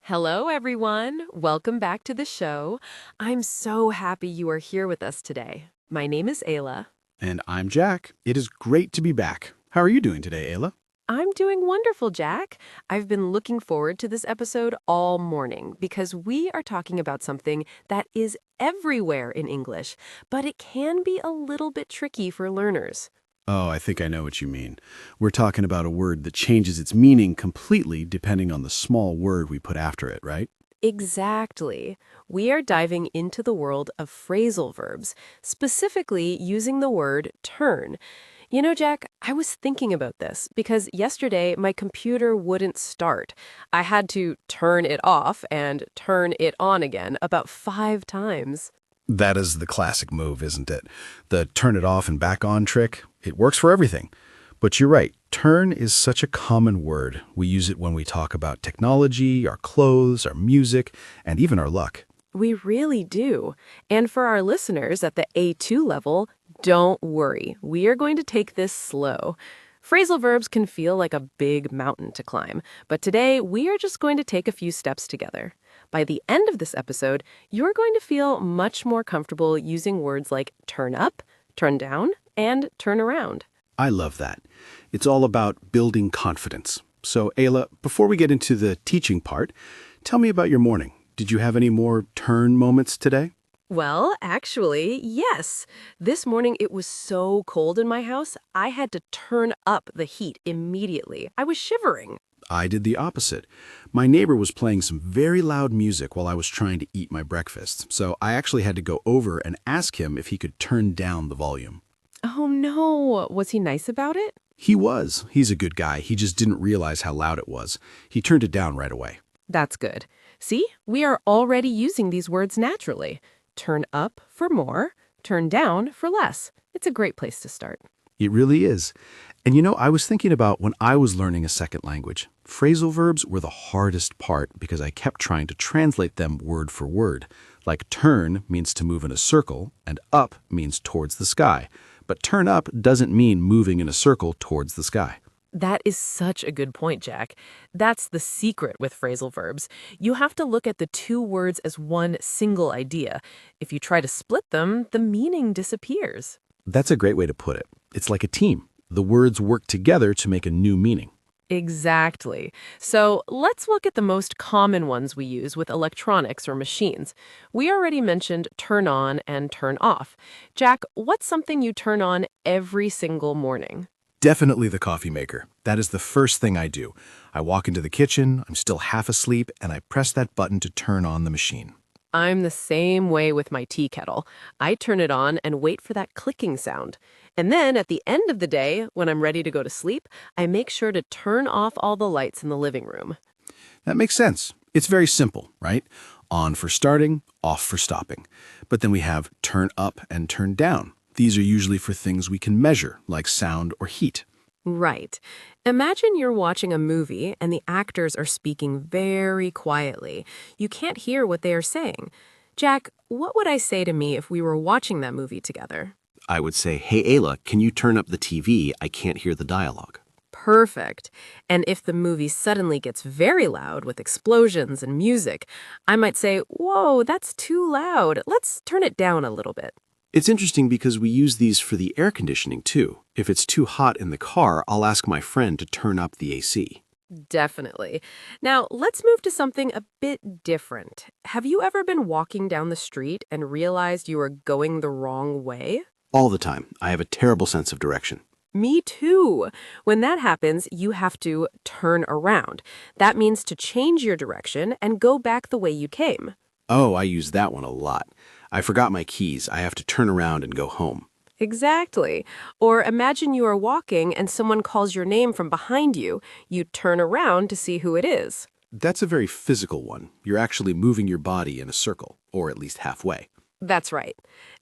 Hello, everyone. Welcome back to the show. I'm so happy you are here with us today. My name is Ayla. And I'm Jack. It is great to be back. How are you doing today, Ayla? I'm doing wonderful, Jack. I've been looking forward to this episode all morning because we are talking about something that is everywhere in English, but it can be a little bit tricky for learners. Oh, I think I know what you mean. We're talking about a word that changes its meaning completely depending on the small word we put after it, right? Exactly. We are diving into the world of phrasal verbs, specifically using the word turn. You know, Jack, I was thinking about this because yesterday my computer wouldn't start. I had to turn it off and turn it on again about 5 times. That is the classic move, isn't it? The turn it off and back on trick. It works for everything. But you're right, turn is such a common word. We use it when we talk about technology, our clothes, our music, and even our luck. We really do. And for our listeners at the A2 level, don't worry. We are going to take this slow. Phrasal verbs can feel like a big mountain to climb, but today we are just going to take a few steps together. By the end of this episode, you're going to feel much more comfortable using words like turn up, turn down, and turn around. I love that. It's all about building confidence. So, Ayla, before we get into the teaching part, tell me about your morning. Did you have any more turn moments today? Well, actually, yes. This morning it was so cold in my house, I had to turn up the heat immediately. I was shivering. I did the opposite. My neighbor was playing some very loud music while I was trying to eat my breakfast, so I actually had to go over and ask him if he could turn down the volume. Oh no, was he nice about it? He was. He's a good guy. He just didn't realize how loud it was. He turned it down right away. That's good. See, we are already using these words naturally. Turn up for more, turn down for less. It's a great place to start. It really is. And you know, I was thinking about when I was learning a second language. Phrasal verbs were the hardest part because I kept trying to translate them word for word. Like turn means to move in a circle, and up means towards the sky. But turn up doesn't mean moving in a circle towards the sky. That is such a good point, Jack. That's the secret with phrasal verbs. You have to look at the two words as one single idea. If you try to split them, the meaning disappears. That's a great way to put it. It's like a team. The words work together to make a new meaning. Exactly. So let's look at the most common ones we use with electronics or machines. We already mentioned turn on and turn off. Jack, what's something you turn on every single morning? Definitely the coffee maker. That is the first thing I do. I walk into the kitchen, I'm still half asleep, and I press that button to turn on the machine. I'm the same way with my tea kettle. I turn it on and wait for that clicking sound. And then at the end of the day, when I'm ready to go to sleep, I make sure to turn off all the lights in the living room. That makes sense. It's very simple, right? On for starting, off for stopping. But then we have turn up and turn down. These are usually for things we can measure, like sound or heat. Right. Imagine you're watching a movie and the actors are speaking very quietly. You can't hear what they are saying. Jack, what would I say to me if we were watching that movie together? I would say, hey, Ayla, can you turn up the TV? I can't hear the dialogue. Perfect. And if the movie suddenly gets very loud with explosions and music, I might say, whoa, that's too loud. Let's turn it down a little bit. It's interesting because we use these for the air conditioning too. If it's too hot in the car, I'll ask my friend to turn up the AC. Definitely. Now, let's move to something a bit different. Have you ever been walking down the street and realized you were going the wrong way? All the time. I have a terrible sense of direction. Me too. When that happens, you have to turn around. That means to change your direction and go back the way you came. Oh, I use that one a lot. I forgot my keys. I have to turn around and go home. Exactly. Or imagine you are walking and someone calls your name from behind you. You turn around to see who it is. That's a very physical one. You're actually moving your body in a circle, or at least halfway. That's right.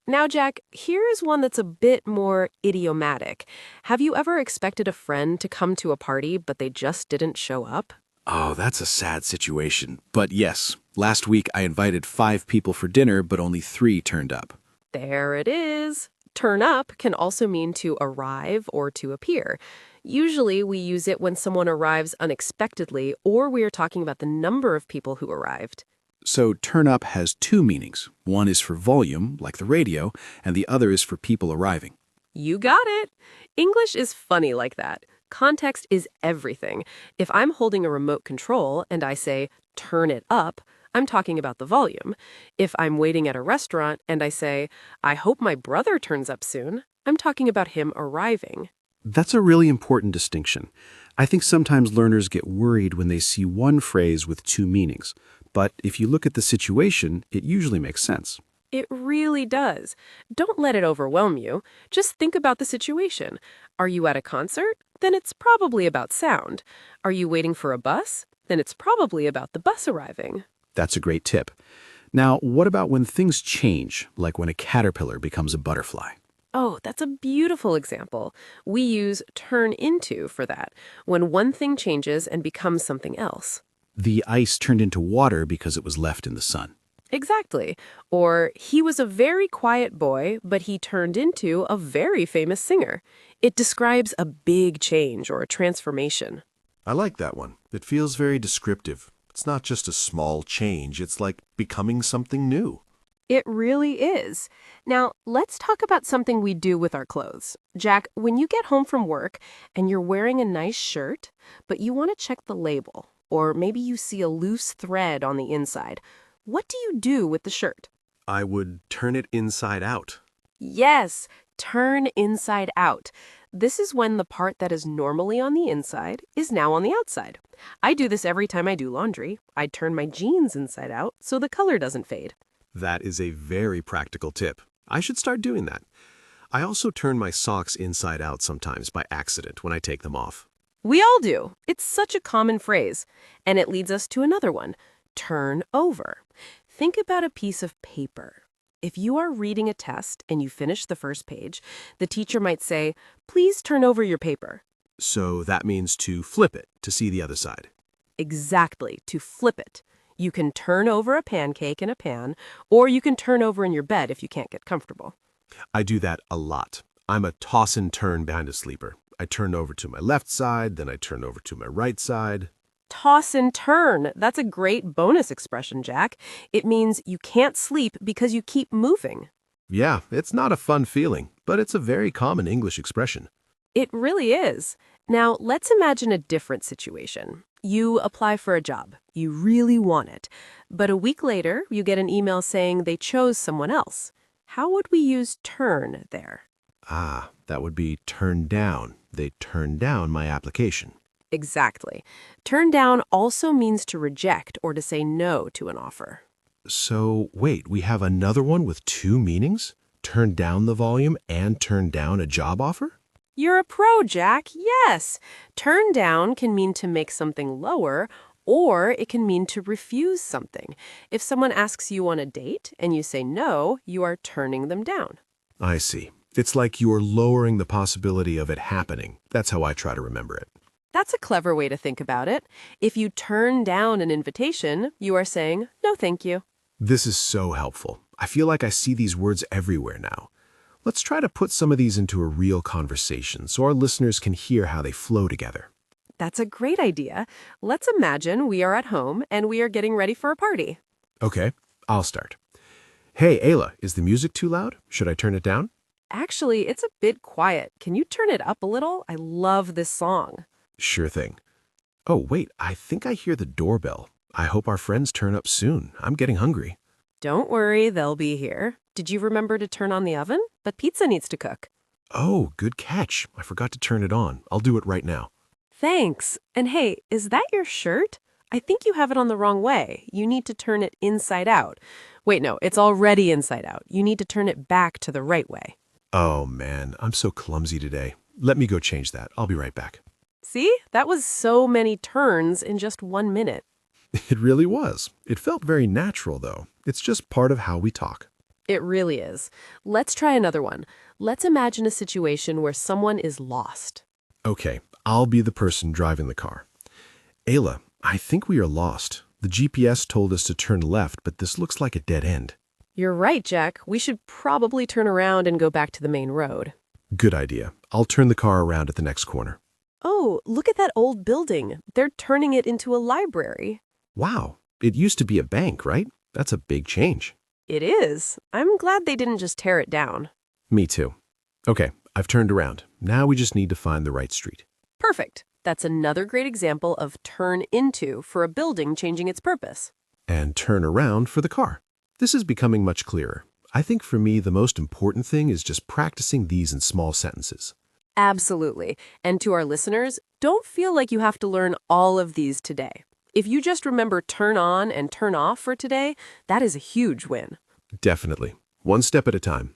Now, Jack, here is one that's a bit more idiomatic. Have you ever expected a friend to come to a party, but they just didn't show up? Oh, that's a sad situation. But yes, last week I invited 5 people for dinner, but only 3 turned up. There it is. Turn up can also mean to arrive or to appear. Usually, we use it when someone arrives unexpectedly or we are talking about the number of people who arrived. So turn up has two meanings. One is for volume, like the radio, and the other is for people arriving. You got it. English is funny like that. Context is everything. If I'm holding a remote control and I say, turn it up, I'm talking about the volume. If I'm waiting at a restaurant and I say, I hope my brother turns up soon, I'm talking about him arriving. That's a really important distinction. I think sometimes learners get worried when they see one phrase with two meanings. But if you look at the situation, it usually makes sense. It really does. Don't let it overwhelm you. Just think about the situation. Are you at a concert? Then it's probably about sound. Are you waiting for a bus? Then it's probably about the bus arriving. That's a great tip. Now, what about when things change, like when a caterpillar becomes a butterfly? Oh, that's a beautiful example. We use turn into for that, when one thing changes and becomes something else. The ice turned into water because it was left in the sun. Exactly. Or he was a very quiet boy, but he turned into a very famous singer. It describes a big change or a transformation. I like that one. It feels very descriptive. It's not just a small change, it's like becoming something new. It really is. Now, let's talk about something we do with our clothes. Jack, when you get home from work and you're wearing a nice shirt, but you want to check the label, or maybe you see a loose thread on the inside, what do you do with the shirt? I would turn it inside out. Yes, turn inside out. This is when the part that is normally on the inside is now on the outside. I do this every time I do laundry. I turn my jeans inside out so the color doesn't fade. That is a very practical tip. I should start doing that. I also turn my socks inside out sometimes by accident when I take them off. We all do. It's such a common phrase. And it leads us to another one, turn over. Think about a piece of paper. If you are reading a test and you finish the first page, the teacher might say, please turn over your paper. So that means to flip it to see the other side. Exactly, to flip it. You can turn over a pancake in a pan, or you can turn over in your bed if you can't get comfortable. I do that a lot. I'm a toss and turn behind a sleeper. I turn over to my left side, then I turn over to my right side. Toss and turn. That's a great bonus expression, Jack. It means you can't sleep because you keep moving. Yeah, it's not a fun feeling, but it's a very common English expression. It really is. Now, let's imagine a different situation. You apply for a job. You really want it. But a week later, you get an email saying they chose someone else. How would we use turn there? That would be turn down. They turned down my application. Exactly. Turn down also means to reject or to say no to an offer. So, wait, we have another one with two meanings? Turn down the volume and turn down a job offer? You're a pro, Jack. Yes. Turn down can mean to make something lower, or it can mean to refuse something. If someone asks you on a date and you say no, you are turning them down. I see. It's like you are lowering the possibility of it happening. That's how I try to remember it. That's a clever way to think about it. If you turn down an invitation, you are saying, no, thank you. This is so helpful. I feel like I see these words everywhere now. Let's try to put some of these into a real conversation so our listeners can hear how they flow together. That's a great idea. Let's imagine we are at home and we are getting ready for a party. Okay, I'll start. Hey, Ayla, is the music too loud? Should I turn it down? Actually, it's a bit quiet. Can you turn it up a little? I love this song. Sure thing. Oh, wait, I think I hear the doorbell. I hope our friends turn up soon. I'm getting hungry. Don't worry, they'll be here. Did you remember to turn on the oven? But pizza needs to cook. Oh, good catch. I forgot to turn it on. I'll do it right now. Thanks. And hey, is that your shirt? I think you have it on the wrong way. You need to turn it inside out. Wait, no, it's already inside out. You need to turn it back to the right way. Oh, man, I'm so clumsy today. Let me go change that. I'll be right back. See? That was so many turns in just 1 minute. It really was. It felt very natural, though. It's just part of how we talk. It really is. Let's try another one. Let's imagine a situation where someone is lost. Okay, I'll be the person driving the car. Ayla, I think we are lost. The GPS told us to turn left, but this looks like a dead end. You're right, Jack. We should probably turn around and go back to the main road. Good idea. I'll turn the car around at the next corner. Oh, look at that old building. They're turning it into a library. Wow, it used to be a bank, right? That's a big change. It is. I'm glad they didn't just tear it down. Me too. Okay, I've turned around. Now we just need to find the right street. Perfect. That's another great example of turn into for a building changing its purpose. And turn around for the car. This is becoming much clearer. I think for me, the most important thing is just practicing these in small sentences. Absolutely. And to our listeners, don't feel like you have to learn all of these today. If you just remember turn on and turn off for today, that is a huge win. Definitely. One step at a time.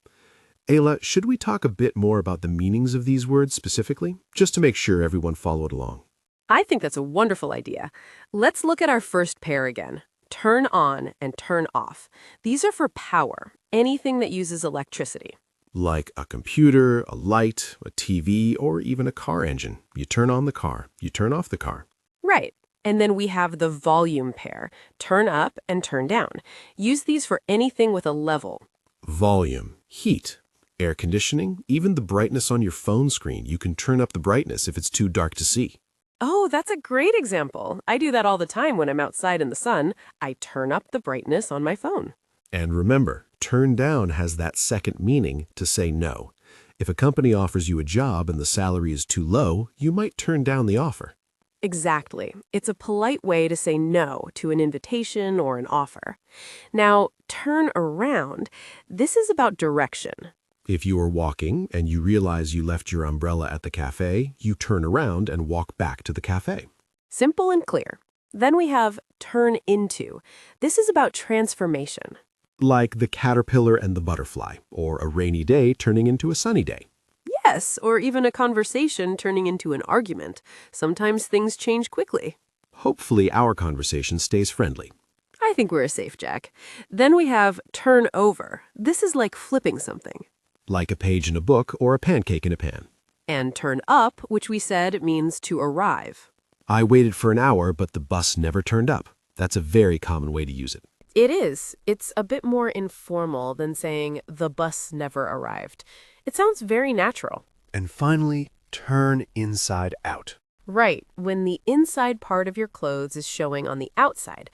Ayla, should we talk a bit more about the meanings of these words specifically, just to make sure everyone followed along? I think that's a wonderful idea. Let's look at our first pair again. Turn on and turn off. These are for power, anything that uses electricity. Like a computer, a light, a TV, or even a car engine. You turn on the car, you turn off the car. Right. And then we have the volume pair, turn up and turn down. Use these for anything with a level. Volume, heat, air conditioning, even the brightness on your phone screen. You can turn up the brightness if it's too dark to see. Oh, that's a great example. I do that all the time when I'm outside in the sun. I turn up the brightness on my phone. And remember, turn down has that second meaning to say no. If a company offers you a job and the salary is too low, you might turn down the offer. Exactly. It's a polite way to say no to an invitation or an offer. Now, turn around. This is about direction. If you are walking and you realize you left your umbrella at the cafe, you turn around and walk back to the cafe. Simple and clear. Then we have turn into. This is about transformation. Like the caterpillar and the butterfly, or a rainy day turning into a sunny day. Yes, or even a conversation turning into an argument. Sometimes things change quickly. Hopefully our conversation stays friendly. I think we're safe, Jack. Then we have turn over. This is like flipping something. Like a page in a book or a pancake in a pan. And turn up, which we said means to arrive. I waited for an hour, but the bus never turned up. That's a very common way to use it. It is. It's a bit more informal than saying the bus never arrived. It sounds very natural. And finally, turn inside out. Right, when the inside part of your clothes is showing on the outside.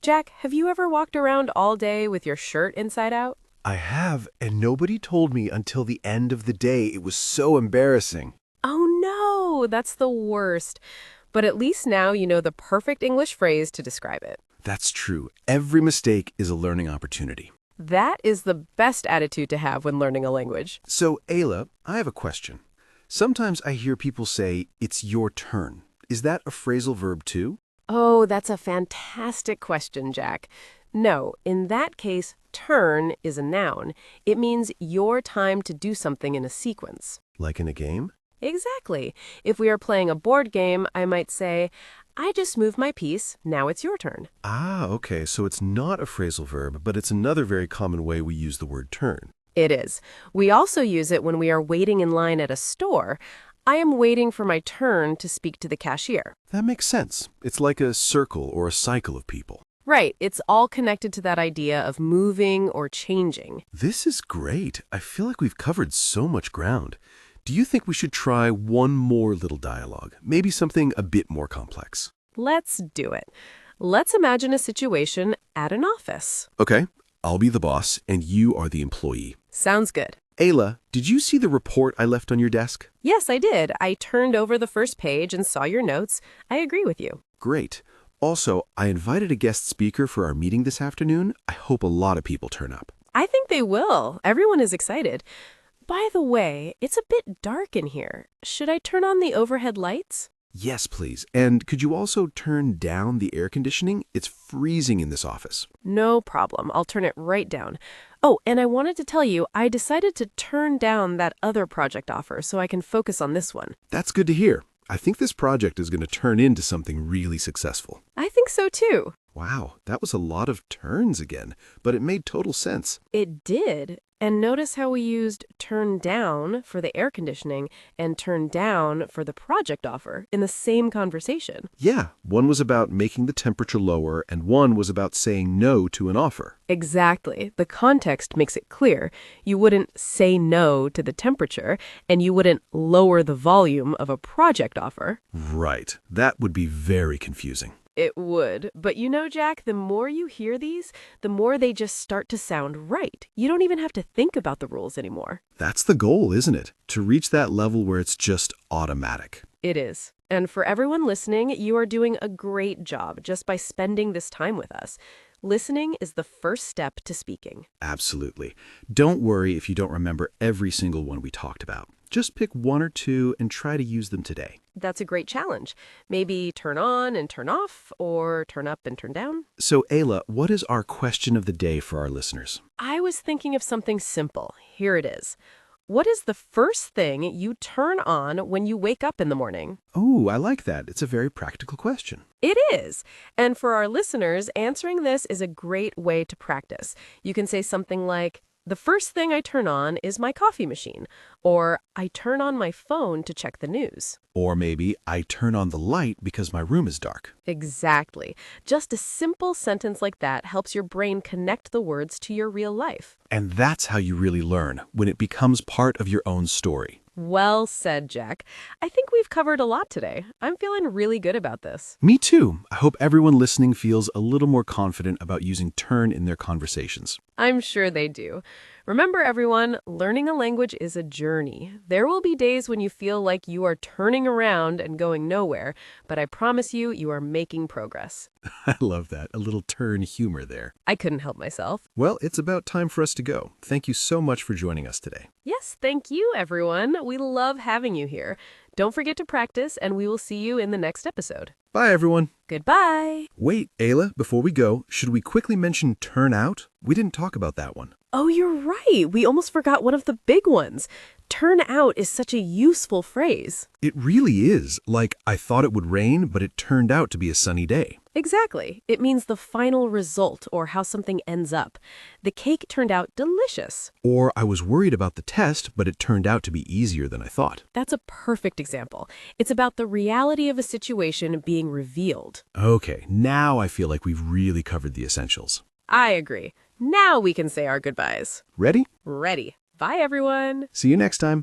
Jack, have you ever walked around all day with your shirt inside out? I have, and nobody told me until the end of the day. It was so embarrassing. Oh no, that's the worst. But at least now you know the perfect English phrase to describe it. That's true. Every mistake is a learning opportunity. That is the best attitude to have when learning a language. So, Ayla, I have a question. Sometimes I hear people say, it's your turn. Is that a phrasal verb too? Oh, that's a fantastic question, Jack. No, in that case, turn is a noun. It means your time to do something in a sequence. Like in a game? Exactly. If we are playing a board game, I might say, I just moved my piece, now it's your turn. Ah, okay, so it's not a phrasal verb, but it's another very common way we use the word turn. It is. We also use it when we are waiting in line at a store. I am waiting for my turn to speak to the cashier. That makes sense. It's like a circle or a cycle of people. Right, it's all connected to that idea of moving or changing. This is great. I feel like we've covered so much ground. Do you think we should try one more little dialogue? Maybe something a bit more complex. Let's do it. Let's imagine a situation at an office. Okay, I'll be the boss and you are the employee. Sounds good. Ayla, did you see the report I left on your desk? Yes, I did. I turned over the first page and saw your notes. I agree with you. Great. Also, I invited a guest speaker for our meeting this afternoon. I hope a lot of people turn up. I think they will. Everyone is excited. By the way, it's a bit dark in here. Should I turn on the overhead lights? Yes, please. And could you also turn down the air conditioning? It's freezing in this office. No problem. I'll turn it right down. Oh, and I wanted to tell you, I decided to turn down that other project offer so I can focus on this one. That's good to hear. I think this project is going to turn into something really successful. I think so too. Wow, that was a lot of turns again, but it made total sense. It did. And notice how we used turn down for the air conditioning and turn down for the project offer in the same conversation. Yeah, one was about making the temperature lower, and one was about saying no to an offer. Exactly. The context makes it clear. You wouldn't say no to the temperature, and you wouldn't lower the volume of a project offer. Right, that would be very confusing. It would. But you know, Jack, the more you hear these, the more they just start to sound right. You don't even have to think about the rules anymore. That's the goal, isn't it? To reach that level where it's just automatic. It is. And for everyone listening, you are doing a great job just by spending this time with us. Listening is the first step to speaking. Absolutely. Don't worry if you don't remember every single one we talked about. Just pick one or two and try to use them today. That's a great challenge. Maybe turn on and turn off, or turn up and turn down. So, Ayla, what is our question of the day for our listeners? I was thinking of something simple. Here it is. What is the first thing you turn on when you wake up in the morning? Oh, I like that. It's a very practical question. It is. And for our listeners, answering this is a great way to practice. You can say something like, the first thing I turn on is my coffee machine, or I turn on my phone to check the news. Or maybe I turn on the light because my room is dark. Exactly. Just a simple sentence like that helps your brain connect the words to your real life. And that's how you really learn, when it becomes part of your own story. Well said, Jack. I think we've covered a lot today. I'm feeling really good about this. Me too. I hope everyone listening feels a little more confident about using turn in their conversations. I'm sure they do. Remember, everyone, learning a language is a journey. There will be days when you feel like you are turning around and going nowhere, but I promise you, you are making progress. I love that. A little turn humor there. I couldn't help myself. Well, it's about time for us to go. Thank you so much for joining us today. Yes, thank you, everyone. We love having you here. Don't forget to practice, and we will see you in the next episode. Bye, everyone. Goodbye. Wait, Ayla, before we go, should we quickly mention turn out? We didn't talk about that one. Oh, you're right. We almost forgot one of the big ones. Turn out is such a useful phrase. It really is. Like, I thought it would rain, but it turned out to be a sunny day. Exactly. It means the final result or how something ends up. The cake turned out delicious. Or I was worried about the test, but it turned out to be easier than I thought. That's a perfect example. It's about the reality of a situation being revealed. Okay, now I feel like we've really covered the essentials. I agree. Now we can say our goodbyes. Ready? Ready. Bye, everyone. See you next time.